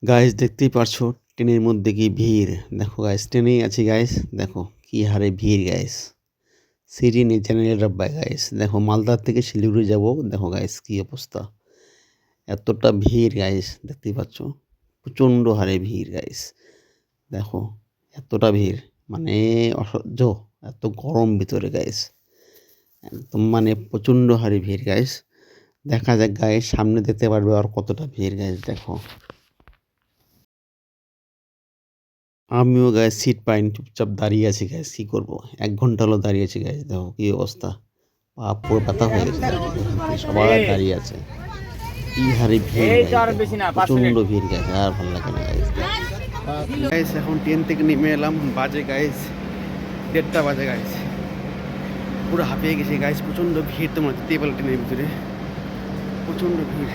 Guys দেখতেই পারছো ট্রেনের মধ্যে কি ভিড়। দেখো গাইস ট্রেনেই আছি গাইস, দেখো কি হারে ভিড় গাইস। সিটি নিচে নিয়ে ডাব্বায় গাইস, দেখো মালদার থেকে শিলিগুড়ি যাব, দেখো গাইস কি অবস্থা। এতটা ভিড় গাইস দেখতেই পাচ্ছ, প্রচণ্ড হারে ভিড় গাইস। দেখো এতটা ভিড় মানে অসহ্য, এত গরম ভিতরে গাইস, একদম মানে প্রচণ্ড হারে ভিড় গাইস। দেখা যাক গাইস সামনে দেখতে পারবে আর কতটা ভিড় গাইস। দেখো আমিও গাইস সিট পাইনি, চুপচাপ দাঁড়িয়ে আছি গাইস, কি করব। 1 ঘন্টা হলো দাঁড়িয়ে আছি গাইস, দেখো কি অবস্থা। পা পুরো ব্যথা হয়ে গেছে, দেখো সবাই দাঁড়িয়ে আছে। কি হারে ভিড় গাইস, প্রচণ্ড ভিড় গাইস, আর ভালো লাগে না গাইস। গাইস এখন ট্রেন থেকে নেমে এলাম, বাজে গাইস 1:30 বাজে গাইস। পুরো হাঁপিয়ে গেছি গাইস, প্রচণ্ড ভিড়, তোমরা দেখতেই পেলে ট্রেনের ভিতরে প্রচণ্ড ভিড়।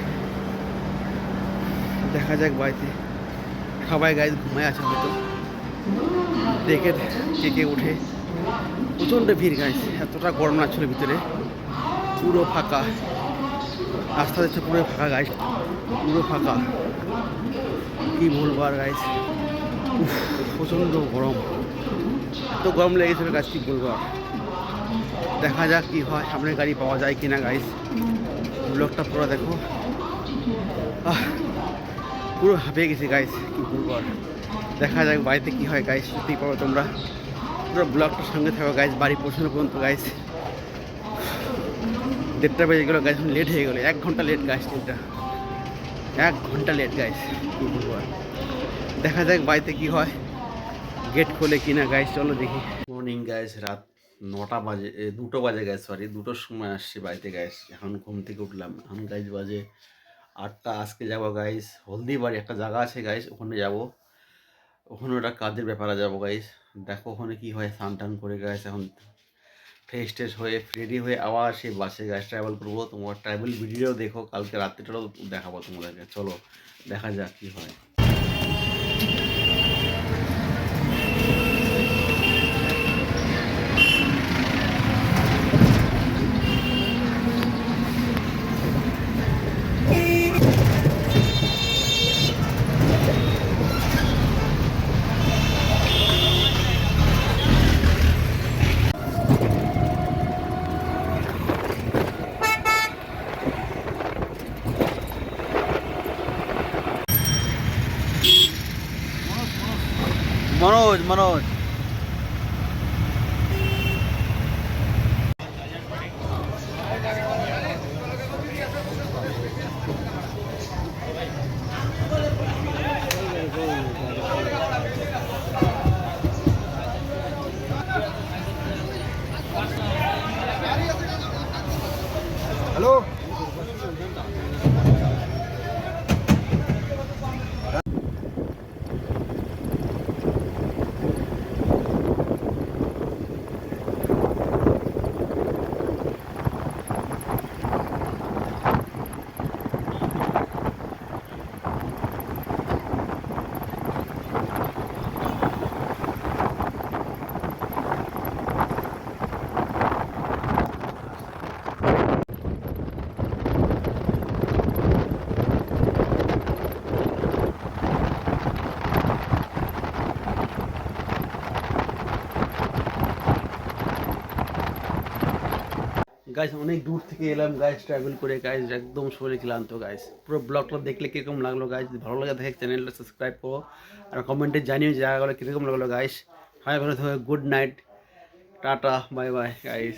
দেখা যাক বাড়িতে সবাই গাইস ঘুমায় আছে হয়তো, দেখে কে কে উঠে। প্রচণ্ড ভিড় গাইস, এতটা গরম লাগছিল ভিতরে, পুরো ফাঁকা রাস্তা দেখছে, পুরো ফাঁকা গাইস, পুরো ফাঁকা। কি বলবো আর গাইস, প্রচণ্ড গরম, এত গরম লেগেছিল গাছ, কি বলবো আর। দেখা যাক কি হয়, সামনে গাড়ি পাওয়া যায় কিনা গাইস। ব্লগটা পুরো দেখো, পুরো হাঁপিয়ে গেছি গাইস, কি বলবো আর। দেখা যাক বাড়িতে কি হয় গাইস, সত্যি পাবো তোমরা পুরো ব্লগটার সঙ্গে থাকো গাইস, বাড়ি পৌঁছানো পর্যন্ত গাইস। 1:30 বেজে গেলো গাইস, লেট হয়ে গেলো, 1 ঘন্টা লেট গাইস, ট্রেনটা 1 ঘন্টা লেট গাইস, কি বলবো আর। দেখা যাক বাড়িতে কি হয়, গেট খোলে কিনা গাইস, চলো দেখি। মর্নিং গাইস, রাত 9টা বাজে, 2টো বাজে গাইস, সরি 2টোর সময় আসছি বাড়িতে গাইস। এখন ঘুম থেকে উঠলাম, এখন গাইস বাজে 8টা। আজকে যাবো গাইস হলদিবাড়ি, একটা জায়গা আছে গাইস, ওখানে যাবো। ওখানে ওটা কাজের ব্যাপারে যাবো গাইস। দেখো ওখানে কি হয়, স্নান টান করে গাইস এখন ফ্রেশ ট্রেশ হয়ে রেডি হয়ে আবার সেই বাসে গাইস ট্রাভেল করবো। তোমার ট্রাভেল ভিডিও দেখো, কালকে রাত্রিটাও দেখাবো তোমাদেরকে, চলো দেখা যাক কি হয়। मनोज मनोज हेलो গাইস, অনেক দূর থেকে এলাম গাইস ট্রাভেল করে গাইস, একদম শরীর ক্লান্ত গাইস। পুরো ব্লগটা দেখলে কীরকম লাগলো গাইস, ভালো লাগে দেখে চ্যানেলটা সাবস্ক্রাইব করো, আর কমেন্টে জানিও জায়গাগুলো কীরকম লাগলো গাইস। সবাই ভালো থাকবে, good night, tata, bye bye guys.